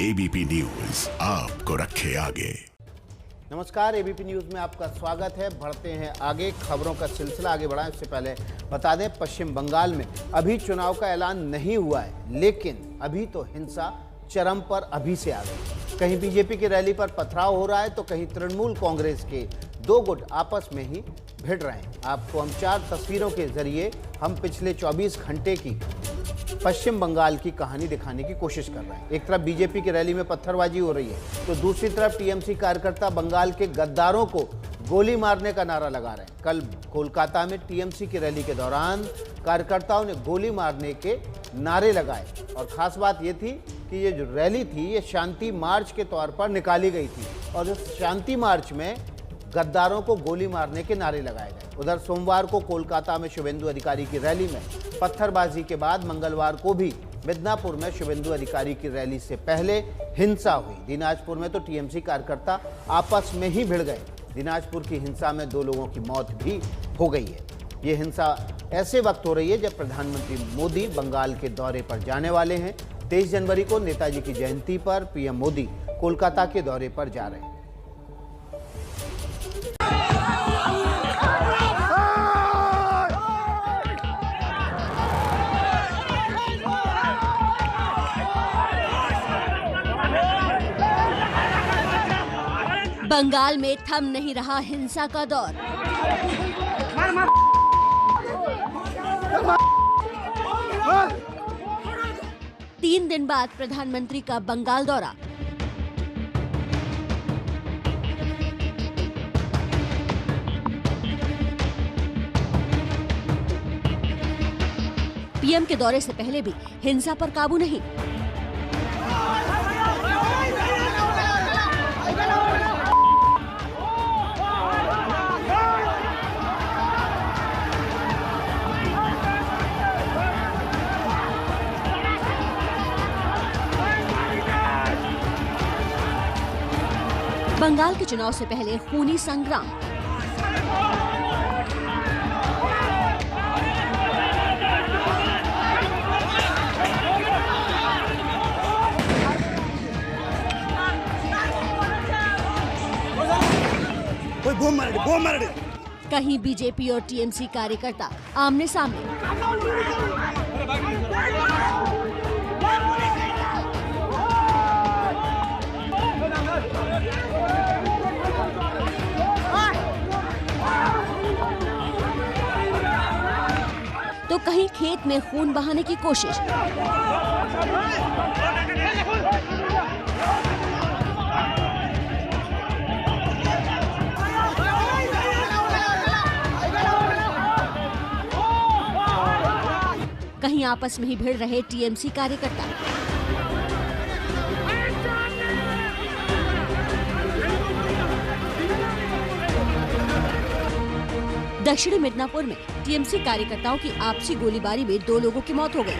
ABP news आपको रखे आगे। नमस्कार, एबीपी न्यूज में आपका स्वागत है। बढ़ते हैं आगे, खबरों का सिलसिला आगे बढ़ाएं उससे पहले बता दें, पश्चिम बंगाल में अभी चुनाव का ऐलान नहीं हुआ है, लेकिन अभी तो हिंसा चरम पर अभी से आ गई। कहीं बीजेपी की रैली पर पथराव हो रहा है तो कहीं तृणमूल कांग्रेस के दो गुट आपस में ही भिड़ रहे हैं। आपको हम 4 तस्वीरों के जरिए हम पिछले 24 घंटे की पश्चिम बंगाल की कहानी दिखाने की कोशिश कर रहे हैं। एक तरफ बीजेपी की रैली में पत्थरबाजी हो रही है तो दूसरी तरफ टीएमसी कार्यकर्ता बंगाल के गद्दारों को गोली मारने का नारा लगा रहे हैं। कल कोलकाता में टीएमसी की रैली के दौरान कार्यकर्ताओं ने गोली मारने के नारे लगाए और खास बात ये थी कि ये जो रैली थी ये शांति मार्च के तौर पर निकाली गई थी और इस शांति मार्च में गद्दारों को गोली मारने के नारे लगाए गए। उधर सोमवार को कोलकाता में शुभेंदु अधिकारी की रैली में पत्थरबाजी के बाद मंगलवार को भी मिदनापुर में शुभेंदु अधिकारी की रैली से पहले हिंसा हुई। दिनाजपुर में तो टीएमसी कार्यकर्ता आपस में ही भिड़ गए। दिनाजपुर की हिंसा में 2 लोगों की मौत भी हो गई है। ये हिंसा ऐसे वक्त हो रही है जब प्रधानमंत्री मोदी बंगाल के दौरे पर जाने वाले हैं। 23 जनवरी को नेताजी की जयंती पर पीएम मोदी कोलकाता के दौरे पर जा रहे हैं। बंगाल में थम नहीं रहा हिंसा का दौर। तीन दिन बाद प्रधानमंत्री का बंगाल दौरा। पीएम के दौरे से पहले भी हिंसा पर काबू नहीं। बंगाल के चुनाव से पहले खूनी संग्राम। कहीं बीजेपी और टीएमसी कार्यकर्ता आमने सामने। तो कहीं खेत में खून बहाने की कोशिश। कहीं आपस में ही भिड़ रहे टीएमसी कार्यकर्ता। दक्षिणी मिदनापुर में टीएमसी कार्यकर्ताओं की आपसी गोलीबारी में 2 लोगों की मौत हो गई।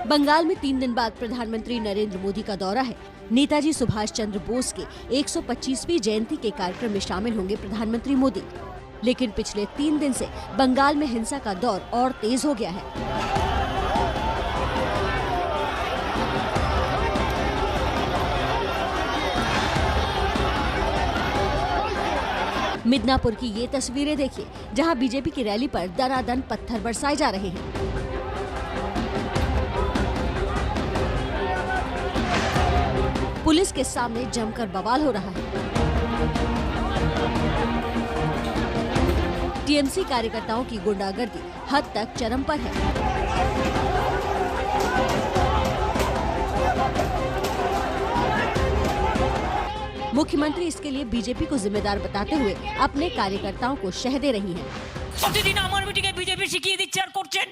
बंगाल में 3 दिन बाद प्रधानमंत्री नरेंद्र मोदी का दौरा है। नेताजी सुभाष चंद्र बोस के 125वीं जयंती के कार्यक्रम में शामिल होंगे प्रधानमंत्री मोदी। लेकिन पिछले 3 दिन से बंगाल में हिंसा का दौर और तेज हो गया है। मिदनापुर की ये तस्वीरें देखिए, जहां बीजेपी की रैली पर दनादन पत्थर बरसाए जा रहे हैं। पुलिस के सामने जमकर बवाल हो रहा है। टीएमसी कार्यकर्ताओं की गुंडागर्दी हद तक चरम पर है। मुख्यमंत्री इसके लिए बीजेपी को जिम्मेदार बताते हुए अपने कार्यकर्ताओं को शह दे रही हैं। প্রতিদিন আমার মিটিংয়ে বিজেপি শিখিয়ে দিচ্ছে আর করছেন।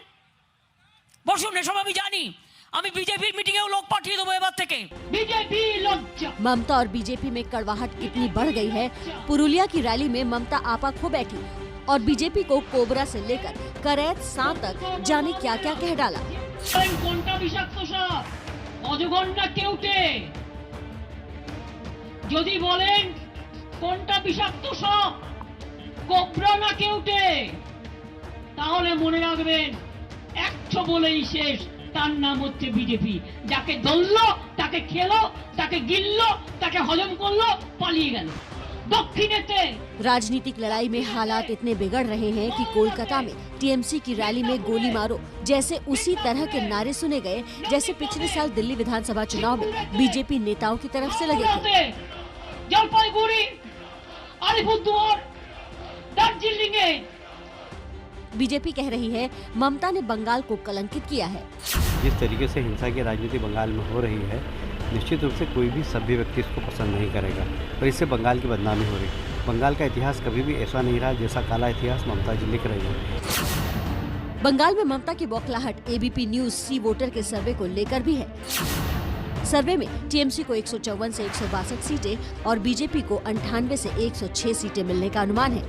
বসুন, এসব আমি জানি। আমি বিজেপির মিটিংয়েও লোক পাঠিয়ে দেবো এবার থেকে। বিজেপি লজ্জা। ममता और बीजेपी में कड़वाहट कितनी बढ़ गई है। पुरुलिया की रैली में ममता आपा खो बैठी और बीजेपी को कोबरा से लेकर करैत सांप तक जाने क्या क्या कह डाला। কোনটা বিষাক্ত সাপ? অজগর না কেউটে? যদি বলেন কোনটা বিষাক্ত সাপ, কোবরা না কেউটে, তাহলে মনে রাখবেন বলেই শেষ, তার নাম হচ্ছে বিজেপি। যাকে ধরলো, তাকে খেলো, তাকে গিললো, তাকে হজম করলো, পালিয়ে গেল দক্ষিণেতে। राजनीतिक लड़ाई में हालात इतने बिगड़ रहे हैं कि कोलकाता में टीएमसी की रैली में गोली मारो जैसे उसी तरह के नारे सुने गए जैसे पिछले साल दिल्ली विधानसभा चुनाव में बीजेपी नेताओं की तरफ से लगे थे। जलपाईगुड़ी, अलीपुरदुआर, दार्जिलिंग। बीजेपी कह रही है ममता ने बंगाल को कलंकित किया है। जिस तरीके से हिंसा की राजनीति बंगाल में हो रही है, निश्चित रूप से कोई भी सभ्य व्यक्ति इसको पसंद नहीं करेगा और इससे बंगाल की बदनामी हो रही है। बंगाल का इतिहास कभी भी ऐसा नहीं रहा जैसा काला इतिहास ममता जी लिख रही है। बंगाल में ममता की बौखलाहट एबीपी न्यूज सी वोटर के सर्वे को लेकर भी है। सर्वे में टीएमसी को 154 से 162 सीटें और बीजेपी को 98 से 106 सीटें मिलने का अनुमान है।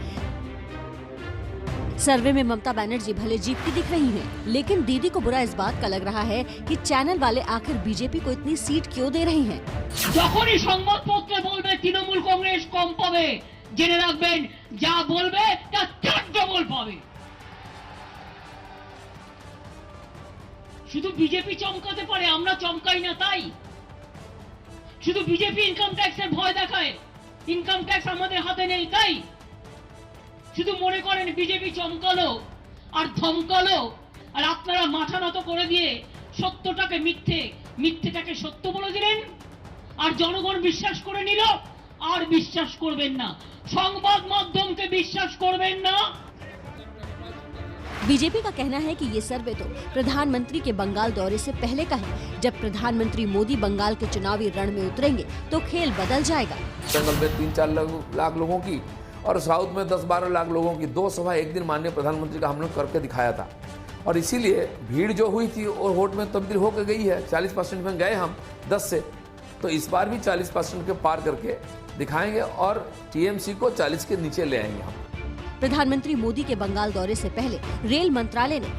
सर्वे में ममता बनर्जी भले जीतती दिख रही हैं, लेकिन दीदी को बुरा इस बात का लग रहा है कि चैनल वाले आखिर बीजेपी को इतनी सीट क्यों दे रही हैं। যখনই সংবাদপত্রে বলবে তৃণমূল কংগ্রেস কম পাবে, জেনে রাখবেন যা বলবে তার 4 ডবল পাবে। শুধু বিজেপি চমকাতে পারে, আমরা চমকাই না তাই। শুধু বিজেপি ইনকাম ট্যাক্সের ভয় দেখায়, ইনকাম ট্যাক্স আমাদের হাতে নেই তাই। শুধু মনে করেন বিজেপি চমকালো আর ধমকালো আর আপনারা মাথা নত করে দিয়ে সত্যটাকে মিথ্যে, মিথ্যেটাকে সত্য বলে দিলেন আর জনগণ বিশ্বাস করে নিল। আর বিশ্বাস করবেন না, সংবাদ মাধ্যমকে বিশ্বাস করবেন না। बीजेपी का कहना है कि ये सर्वे तो प्रधानमंत्री के बंगाल दौरे से पहले का है। जब प्रधानमंत्री मोदी बंगाल के चुनावी रण में उतरेंगे तो खेल बदल जाएगा। जंगल में 3-4 लाख लोगों की और साउथ में 10-12 लाख लोगों की 2 सभा एक दिन माननीय प्रधानमंत्री का हम लोग करके दिखाया था और इसीलिए भीड़ जो हुई थी और वोट में तब्दील होकर गई है। 40% में गए हम 10 से, तो इस बार भी 40% के पार करके दिखाएंगे और टीएमसी को 40 के नीचे ले आएंगे हम। प्रधानमंत्री मोदी के बंगाल दौरे से पहले रेल मंत्रालय ने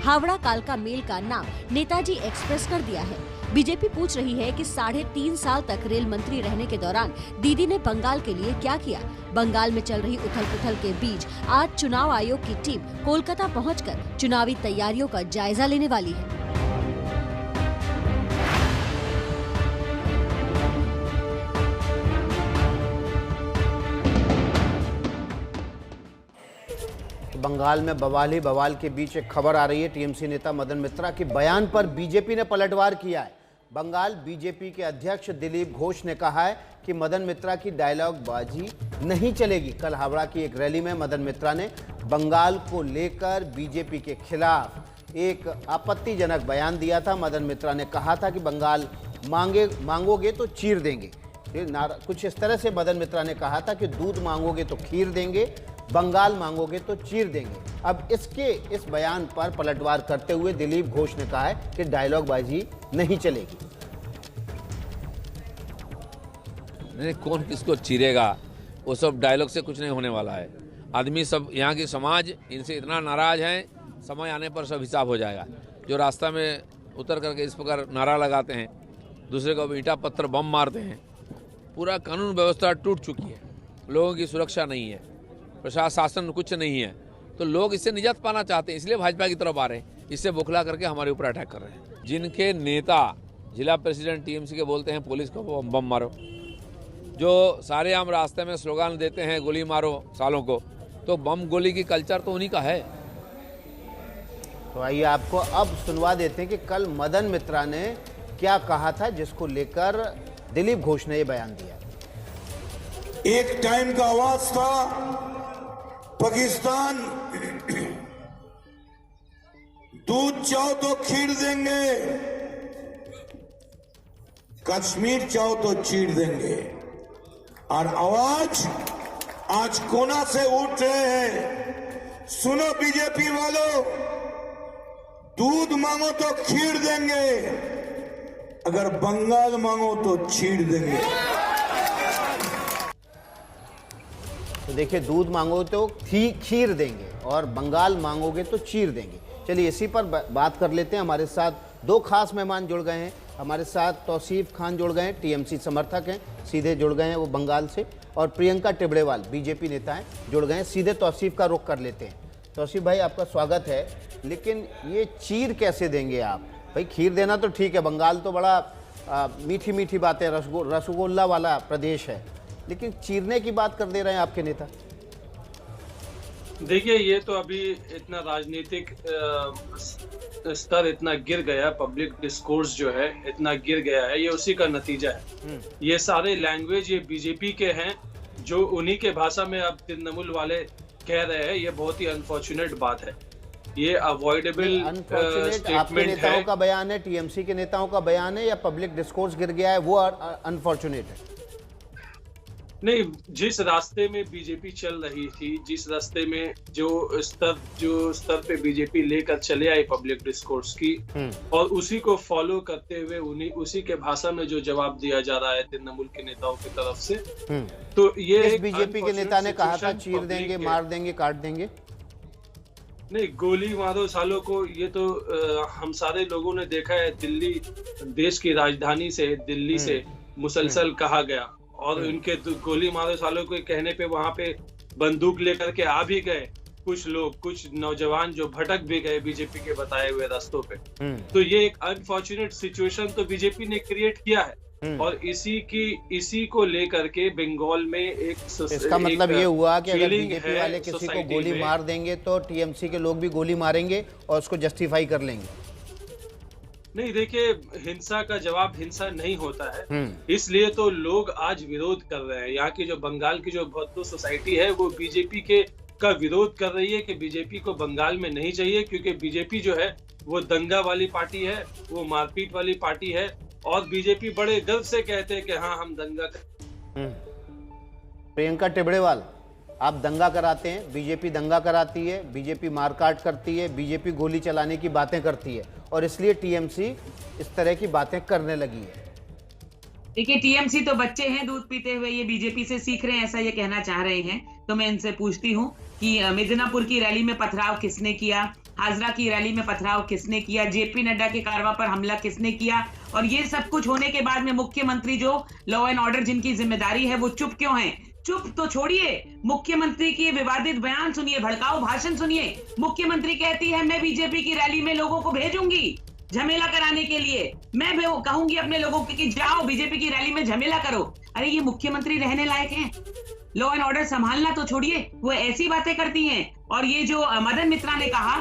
हावड़ा कालका मेल का नाम नेताजी एक्सप्रेस कर दिया है। बीजेपी पूछ रही है कि 3.5 साल तक रेल मंत्री रहने के दौरान दीदी ने बंगाल के लिए क्या किया। बंगाल में चल रही उथल-पुथल के बीच आज चुनाव आयोग की टीम कोलकाता पहुंचकर चुनावी तैयारियों का जायजा लेने वाली है। बंगाल में बवाल ही बवाल के बीच एक खबर आ रही है। टीएमसी नेता मदन मित्रा के बयान पर बीजेपी ने पलटवार किया है। बंगाल बीजेपी के अध्यक्ष दिलीप घोष ने कहा है कि मदन मित्रा की डायलॉग बाजी नहीं चलेगी। कल हावड़ा की एक रैली में मदन मित्रा ने बंगाल को लेकर बीजेपी के खिलाफ एक आपत्तिजनक बयान दिया था। मदन मित्रा ने कहा था कि बंगाल मांगोगे तो चीर देंगे। कुछ इस तरह से मदन मित्रा ने कहा था कि दूध मांगोगे तो खीर देंगे, बंगाल मांगोगे तो चीर देंगे। अब इस बयान पर पलटवार करते हुए दिलीप घोष ने कहा है कि डायलॉग बाजी नहीं चलेगी। नहीं, कौन किसको चीरेगा, वो सब डायलॉग से कुछ नहीं होने वाला है। आदमी सब, यहाँ की समाज इनसे इतना नाराज है, समय आने पर सब हिसाब हो जाएगा। जो रास्ता में उतर करके इस प्रकार नारा लगाते हैं, दूसरे को ईंटा पत्थर बम मारते हैं, पूरा कानून व्यवस्था टूट चुकी है। लोगों की सुरक्षा नहीं है, प्रशासन कुछ नहीं है, तो लोग इससे निजात पाना चाहते हैं, इसलिए भाजपा की तरफ आ रहे हैं। इससे बौखला करके हमारे ऊपर अटैक कर रहे हैं। जिनके नेता जिला प्रेसिडेंट टीएमसी के बोलते हैं पुलिस को बम मारो, जो सारे आम रास्ते में स्लोगान देते हैं गोली मारो सालों को, तो बम गोली की कल्चर तो उन्हीं का है। तो आइए आपको अब सुनवा देते हैं कि कल मदन मित्रा ने क्या कहा था, जिसको लेकर दिलीप घोष ने ये बयान दिया। एक टाइम का आवाज था पाकिस्तान दूध चाहो तो खीर देंगे, कश्मीर चाहो तो चीर देंगे। और आवाज आज कोना से उठ रहे हैं, सुनो बीजेपी वालों, दूध मांगो तो खीर देंगे, अगर बंगाल मांगो तो चीर देंगे। तो देखिए, दूध मांगोगे तो खीर देंगे और बंगाल मांगोगे तो चीर देंगे। चलिए इसी पर बात कर लेते हैं। हमारे साथ 2 खास मेहमान जुड़ गए हैं। हमारे साथ तौसीफ खान जुड़ गए हैं, टीएमसी समर्थक हैं, सीधे जुड़ गए हैं वो बंगाल से, और प्रियंका टिबड़ेवाल बीजेपी नेता हैं, जुड़ गए हैं। सीधे तौसीफ का रुख कर लेते हैं। तौसीफ भाई, आपका स्वागत है। लेकिन ये चीर कैसे देंगे आप? भाई खीर देना तो ठीक है, बंगाल तो बड़ा मीठी मीठी बातें, रसगुल्ला वाला प्रदेश है, लेकिन चीरने की बात कर दे रहे हैं आपके नेता। देखिए, ये तो अभी इतना राजनीतिक स्तर इतना गिर गया, पब्लिक डिस्कोर्स जो है इतना गिर गया है, ये उसी का नतीजा है। ये सारे लैंग्वेज ये बीजेपी के हैं, जो उन्हीं के भाषा में अब तृणमूल वाले कह रहे हैं। ये बहुत ही अनफॉर्चुनेट बात है, ये अवॉइडेबल आपके नेताओं का बयान है, टीएमसी के नेताओं का बयान है, या पब्लिक डिस्कोर्स गिर गया है वो अनफॉर्चुनेट है? नहीं, जिस रास्ते में बीजेपी चल रही थी, जिस रास्ते में जो स्तर पे बीजेपी लेकर चले आई पब्लिक डिस्कोर्स की, और उसी को फॉलो करते हुए उसी के भाषा में जो जवाब दिया जा रहा है तृणमूल के नेताओं की तरफ से, तो ये बीजेपी के नेता ने कहा था चीर देंगे, मार देंगे, काट देंगे। नहीं, गोली मारो सालों को, ये तो हम सारे लोगों ने देखा है। दिल्ली, देश की राजधानी से, दिल्ली से मुसलसल कहा गया, और उनके गोली मारो सालों के कहने पे वहां पे बंदूक लेकर के आ भी गए कुछ लोग, कुछ नौजवान जो भटक भी गए बीजेपी के बताए हुए रास्तों पे। तो ये एक अनफॉर्चुनेट सिचुएशन तो बीजेपी ने क्रिएट किया है, और इसी को लेकर के बंगाल में इसका मतलब ये हुआ कि अगर बीजेपी वाले किसी को गोली मार देंगे तो टीएमसी के लोग भी गोली मारेंगे और उसको जस्टिफाई कर लेंगे। नहीं, देखिए, हिंसा का जवाब हिंसा नहीं होता है, इसलिए तो लोग आज विरोध कर रहे हैं। यहाँ की जो बंगाल की जो भद्दो सोसाइटी है वो बीजेपी का विरोध कर रही है कि बीजेपी को बंगाल में नहीं चाहिए, क्योंकि बीजेपी जो है वो दंगा वाली पार्टी है, वो मारपीट वाली पार्टी है, और बीजेपी बड़े गर्व से कहते हैं कि हाँ हम दंगा प्रियंका टिबड़ेवाल, आप दंगा कराते हैं, बीजेपी दंगा कराती है, बीजेपी मारकाट करती है, बीजेपी गोली चलाने की बातें करती है, और इसलिए टीएमसी इस तरह की बातें करने लगी है। देखिए, टीएमसी तो बच्चे हैं दूध पीते हुए, ये बीजेपी से सीख रहे हैं, ऐसा ये कहना चाह रहे हैं। तो मैं इनसे पूछती हूँ कि मिदनापुर की रैली में पथराव किसने किया, हाजरा की रैली में पथराव किसने किया, जेपी नड्डा के कारवा पर हमला किसने किया, और ये सब कुछ होने के बाद में मुख्यमंत्री जो लॉ एंड ऑर्डर जिनकी जिम्मेदारी है वो चुप क्यों है? चुप तो छोड़िए, मुख्यमंत्री की विवादित बयान सुनिए, भड़काऊ भाषण सुनिए। मुख्यमंत्री कहती है मैं बीजेपी की रैली में लोगों को भेजूंगी झमेला कराने के लिए, मैं कहूंगी अपने लोगों को कि जाओ बीजेपी की रैली में झमेला करो। अरे ये मुख्यमंत्री रहने लायक हैं? लॉ एंड ऑर्डर संभालना तो छोड़िए, वो ऐसी बातें करती हैं। और ये जो मदन मित्रा ने कहा,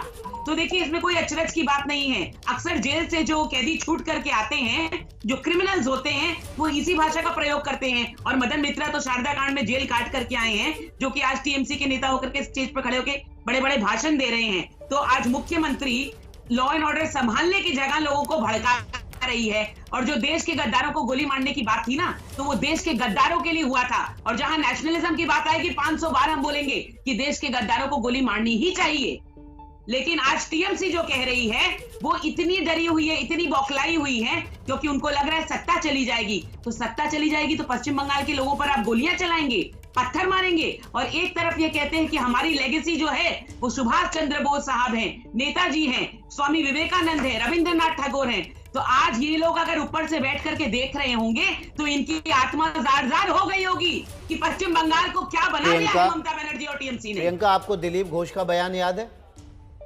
तो देखिए इसमें कोई अचरज की बात नहीं है। अक्सर जेल से जो कैदी छूट करके आते हैं, जो क्रिमिनल्स होते हैं, वो इसी भाषा का प्रयोग करते हैं। और मदन मित्रा तो शारदा कांड में जेल काट करके आए हैं, जो कि आज टीएमसी के नेता होकर के स्टेज पर खड़े होकर बड़े बड़े भाषण दे रहे हैं। तो आज मुख्यमंत्री लॉ एंड ऑर्डर संभालने की जगह लोगों को भड़का रही है। और जो देश के गद्दारों को गोली मारने की बात थी ना, तो वो देश के गद्दारों के लिए हुआ था। और जहां नेशनलिज्म की बात आएगी 500 बार हम बोलेंगे कि देश के गद्दारों को गोली मारनी ही चाहिए। लेकिन आज टीएमसी जो कह रही है वो इतनी डरी हुई है, इतनी बौखलाई हुई है, क्योंकि उनको लग रहा है सत्ता चली जाएगी। तो सत्ता चली जाएगी तो पश्चिम बंगाल के लोगों पर आप गोलियां चलाएंगे, पत्थर मारेंगे। और एक तरफ ये कहते हैं कि हमारी लेगेसी जो है वो सुभाष चंद्र बोस साहब हैं, नेताजी हैं, स्वामी विवेकानंद है, रविंद्रनाथ टैगोर हैं। तो आज ये लोग अगर ऊपर से बैठ करके देख रहे होंगे तो इनकी आत्मा जार जार हो गई होगी कि पश्चिम बंगाल को क्या बना दिया है ममता बनर्जी और टीएमसी ने। प्रियंका, आपको दिलीप घोष का बयान याद है?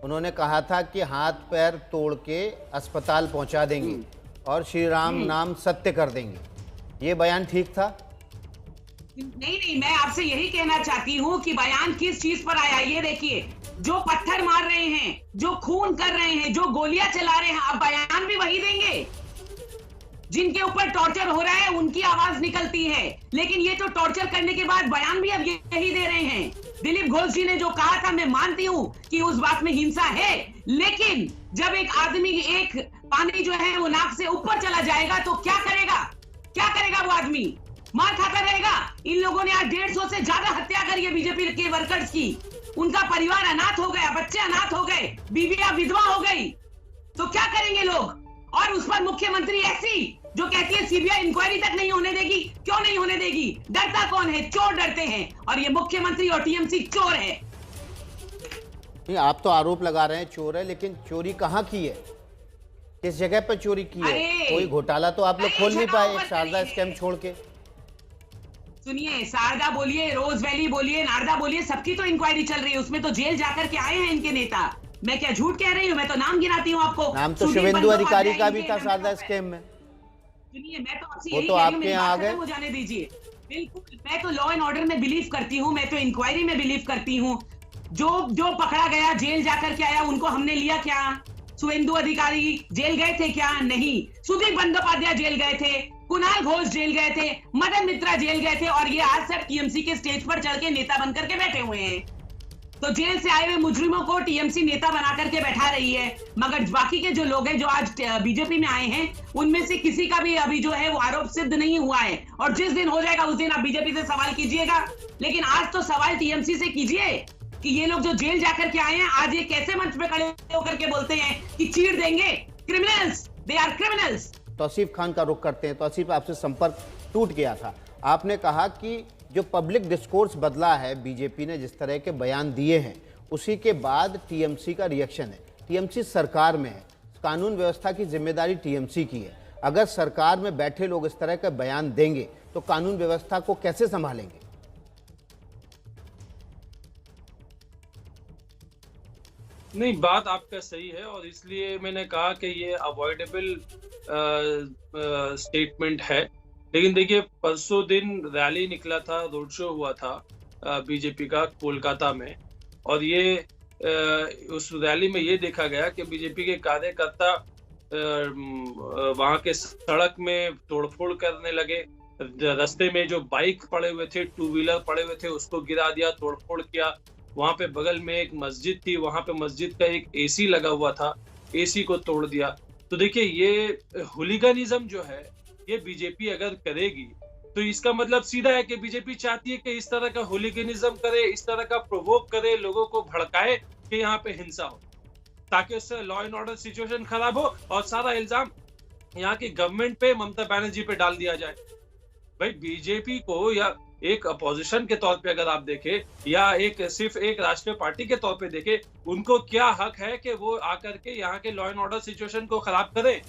उन्होंने कहा था कि हाथ पैर तोड़ के अस्पताल पहुंचा देंगे और श्री राम नाम सत्य कर देंगे। ये बयान ठीक था? नहीं, मैं आपसे यही कहना चाहती हूँ कि बयान किस चीज पर आया। ये देखिए, जो पत्थर मार रहे हैं, जो खून कर रहे हैं, जो गोलियां चला रहे हैं, अब बयान भी वही देंगे। जिनके ऊपर टॉर्चर हो रहा है उनकी आवाज निकलती है, लेकिन ये तो टॉर्चर करने के बाद बयान भी अब यही दे रहे हैं। दिलीप घोष जी ने जो कहा था, मैं मानती हूँ कि उस बात में हिंसा है, लेकिन जब एक आदमी एक पानी जो है वो नाक से ऊपर चला जाएगा तो क्या करेगा? क्या करेगा वो आदमी? मार खाता रहेगा। इन लोगों ने आज 150 से ज्यादा हत्या करी है बीजेपी के वर्कर्स की। उनका परिवार अनाथ हो गया, बच्चे अनाथ हो गए, बीवियां विधवा हो गई। तो क्या करेंगे लोग? और उस पर मुख्यमंत्री ऐसी जो कहती है सीबीआई इंक्वायरी तक नहीं होने देगी। क्यों नहीं होने देगी? डरता कौन है? चोर डरते हैं, और ये मुख्यमंत्री और टीएमसी चोर है। नहीं, आप तो आरोप लगा रहे हैं चोर है, लेकिन चोरी कहाँ की है, किस जगह पर चोरी की है? कोई घोटाला तो आप लोग खोल नहीं पाए शारदा स्कैम छोड़ के। सुनिए, शारदा बोलिए, रोज वैली बोलिए, नारदा बोलिए, सबकी तो इंक्वायरी चल रही है। उसमें तो जेल जाकर के आए हैं इनके नेता। मैं क्या झूठ कह रही हूँ? मैं तो नाम गिनाती हूँ आपको। नाम तो सुदीप शुभेंदु अधिकारी का बंदोपाध्याय भी जी था के शारदा स्कैम में। सुनिए, मैं तो आपसे वो यही तो कह रही हूँ, आपके मेरी यहाँ आ बात गए। खत्म हो जाने दीजिए। बिल्कुल, मैं तो लॉ एंड ऑर्डर में बिलीव करती हूँ, मैं तो इंक्वायरी में बिलीव करती हूँ। जो पकड़ा गया, जेल जाकर के आया, उनको हमने लिया क्या? शुभेंदु अधिकारी जेल गए थे क्या? नहीं। सुदीप बंदोपाध्याय जेल गए थे, कुणाल घोष जेल गए थे, मदन मित्रा जेल गए थे, और ये आज सब टीएमसी के स्टेज पर चढ़ के नेता बनकर के बैठे हुए हैं। तो जेल से आए हुए मुजरिमों को टीएमसी नेता बना करके बैठा रही है, मगर बाकी के जो लोग हैं जो आज बीजेपी में आए हैं, उनमें से किसी का भी अभी जो है वो आरोप सिद्ध नहीं हुआ है। और जिस दिन हो जाएगा उस दिन आप बीजेपी से सवाल कीजिएगा, लेकिन आज तो सवाल टीएमसी से कीजिए कि ये लोग जो जेल जाकर के आए हैं, आज ये कैसे मंच पे खड़े होकर के बोलते हैं कि चीर देंगे। Criminals, they are criminals. Tausif Khan का रुख करते हैं। तौसीफ, आपसे संपर्क टूट गया था। आपने कहा कि जो पब्लिक डिस्कोर्स बदला है, बीजेपी ने जिस तरह के बयान दिए हैं, उसी के बाद टीएमसी का रिएक्शन है। टीएमसी सरकार में है, कानून व्यवस्था की जिम्मेदारी टीएमसी की है। अगर सरकार में बैठे लोग इस तरह का बयान देंगे तो कानून व्यवस्था को कैसे संभालेंगे? नहीं, बात आपका सही है, और इसलिए मैंने कहा कि ये अवॉइडेबल स्टेटमेंट है। लेकिन देखिए, परसों दिन रैली निकला था, रोड शो हुआ था बीजेपी का कोलकाता में, और ये उस रैली में ये देखा गया कि बीजेपी के कार्यकर्ता वहां के सड़क में तोड़फोड़ करने लगे। रास्ते में जो बाइक पड़े हुए थे, टू व्हीलर पड़े हुए थे, उसको गिरा दिया, तोड़फोड़ किया। वहां पे बगल में एक मस्जिद थी, वहां पे मस्जिद का एक एसी लगा हुआ था, एसी को तोड़ दिया। तो देखिए, ये हुलिगनिज्म जो है, ये बीजेपी अगर करेगी तो इसका मतलब सीधा है कि बीजेपी चाहती है कि इस तरह का हुलिगनिज्म करे, इस तरह का प्रोवोक करे, लोगों को भड़काए कि यहाँ पे हिंसा हो, ताकि उससे लॉ एंड ऑर्डर सिचुएशन खराब हो और सारा इल्जाम यहाँ की गवर्नमेंट पे, ममता बनर्जी पे डाल दिया जाए। भाई, बीजेपी को या एक अपोजिशन के तौर पे अगर आप देखें, या एक सिर्फ एक राष्ट्रीय पार्टी के तौर पे देखें, उनको क्या हक है कि वो आकर के यहाँ के लॉ एंड ऑर्डर सिचुएशन को खराब करे,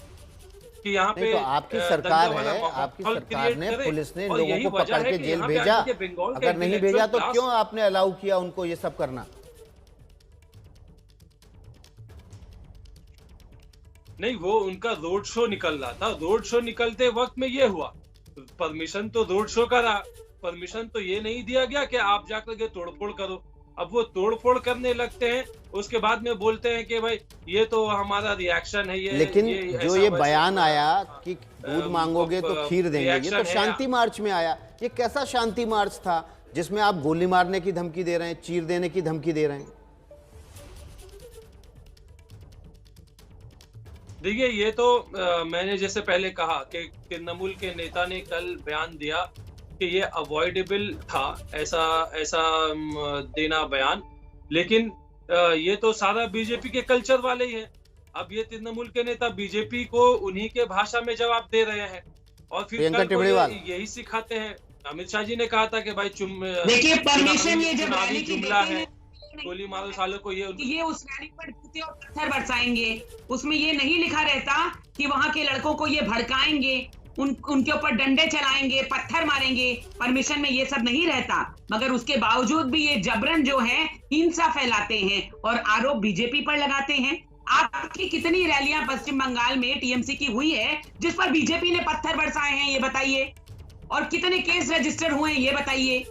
कि यहाँ पे तो आपकी सरकार है, आपकी सरकार ने, पुलिस ने लोगों को पकड़ के जेल भेजा। अगर नहीं भेजा तो क्यों आपने अलाउ किया उनको ये सब करना? नहीं, वो उनका रोड शो निकल रहा था, रोड शो निकलते वक्त में ये हुआ। परमिशन तो रोड शो का रहा, परमिशन तो ये नहीं दिया गया कि आप जाकर के तोड़फोड़ करो। अब वो तोड़फोड़ करने लगते हैं, उसके बाद में बोलते हैं कि भाई ये तो हमारा रिएक्शन है। ये लेकिन जो ये बयान तो आया कि दूध मांगोगे तो खीर देंगे, ये तो शांति मार्च में आया। ये कैसा शांति मार्च था जिसमें आप गोली मारने की धमकी दे रहे हैं, चीर देने की धमकी दे रहे हैं? देखिए, ये तो मैंने जैसे पहले कहा कि तृणमूल के नेता ने कल बयान दिया कि ये अवॉइडेबल था, ऐसा देना बयान। लेकिन ये तो सारा बीजेपी के कल्चर वाले ही है। अब ये तृणमूल के नेता बीजेपी को उन्हीं के भाषा में जवाब दे रहे हैं, और फिर कल को यही सिखाते हैं। अमित शाह जी ने कहा था कि भाई देखिए, परमिशन ये जब रैली की जुमला है, गोली मारो सालों को, ये उस रैली पर जूते और पत्थर बरसाएंगे। उसमें ये नहीं लिखा रहता कि वहां के लड़कों को ये भड़काएंगे, उनके ऊपर डंडे चलाएंगे, पत्थर मारेंगे। परमिशन में ये सब नहीं रहता, मगर उसके बावजूद भी ये जबरन जो है हिंसा फैलाते हैं और आरोप बीजेपी पर लगाते हैं। आपकी कितनी रैलियां पश्चिम बंगाल में टीएमसी की हुई है जिस पर बीजेपी ने पत्थर बरसाए हैं, ये बताइए? और कितने केस रजिस्टर हुए हैं, ये बताइए?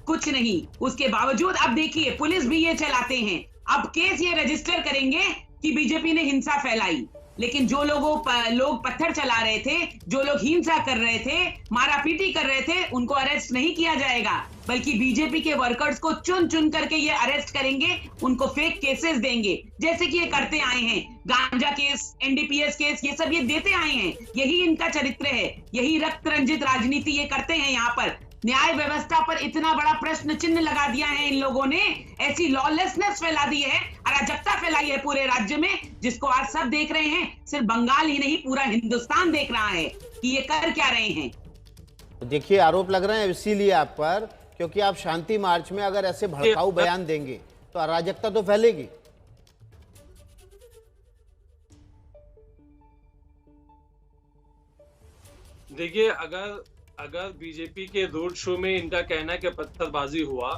कुछ नहीं। उसके बावजूद अब देखिए, पुलिस भी ये चलाते हैं। अब केस ये रजिस्टर करेंगे कि बीजेपी ने हिंसा फैलाई, लेकिन जो लोग पत्थर चला रहे थे, जो लोग हिंसा कर रहे थे, मारापीटी कर रहे थे, उनको अरेस्ट नहीं किया जाएगा, बल्कि बीजेपी के वर्कर्स को चुन चुन करके ये अरेस्ट करेंगे, उनको फेक केसेस देंगे, जैसे कि ये करते आए हैं। गांजा केस, एनडीपीएस केस, ये सब ये देते आए हैं। यही इनका चरित्र है, यही रक्त रंजित राजनीति ये करते हैं। यहाँ पर न्याय व्यवस्था पर इतना बड़ा प्रश्न चिन्ह लगा दिया है इन लोगों ने, ऐसी लॉलेसनेस फैला दी है, अराजकता फैलाई है पूरे राज्य में, जिसको आज सब देख रहे हैं। सिर्फ बंगाल ही नहीं, पूरा हिंदुस्तान देख रहा है कि ये कर क्या रहे हैं। देखिए, आरोप लग रहे हैं इसीलिए आप पर, क्योंकि आप शांति मार्च में अगर ऐसे भड़काऊ बयान देंगे तो अराजकता तो फैलेगी। देखिए, अगर बीजेपी के रोड शो में इनका कहना है कि पत्थरबाजी हुआ,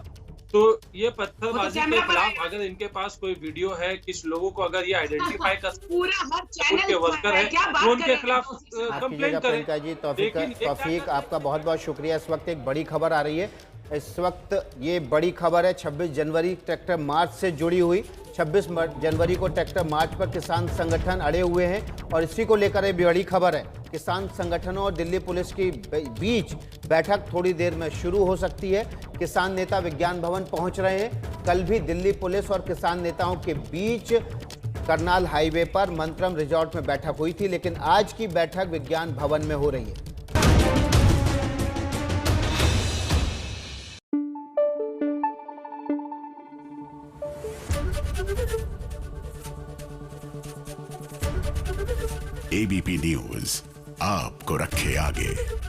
तो ये पत्थरबाजी के कैमरा पर खिलाफ आएगा। अगर इनके पास कोई वीडियो है, किस लोगों को अगर ये आइडेंटिफाई कर पूरा हर चैनल उनके वर्कर है, क्या बात वो उनके कर रहे हैं खिलाफ तौसीफ साहब? आपकी कंप्लेंट जगह करें। प्रियंका जी, लेकिन ये क्या तौफीक कर- आपका बहुत बहुत शुक्रिया। इस वक्त एक बड़ी खबर आ रही है। इस वक्त ये बड़ी खबर है 26 जनवरी ट्रैक्टर मार्च से जुड़ी हुई। 26 जनवरी को ट्रैक्टर मार्च पर किसान संगठन अड़े हुए हैं और इसी को लेकर ये बड़ी खबर है। किसान संगठनों और दिल्ली पुलिस की बीच बैठक थोड़ी देर में शुरू हो सकती है। किसान नेता विज्ञान भवन पहुंच रहे हैं। कल भी दिल्ली पुलिस और किसान नेताओं के बीच करनाल हाईवे पर मंत्रम रिजॉर्ट में बैठक हुई थी, लेकिन आज की बैठक विज्ञान भवन में हो रही है। एबीपी न्यूज आपको रखे आगे।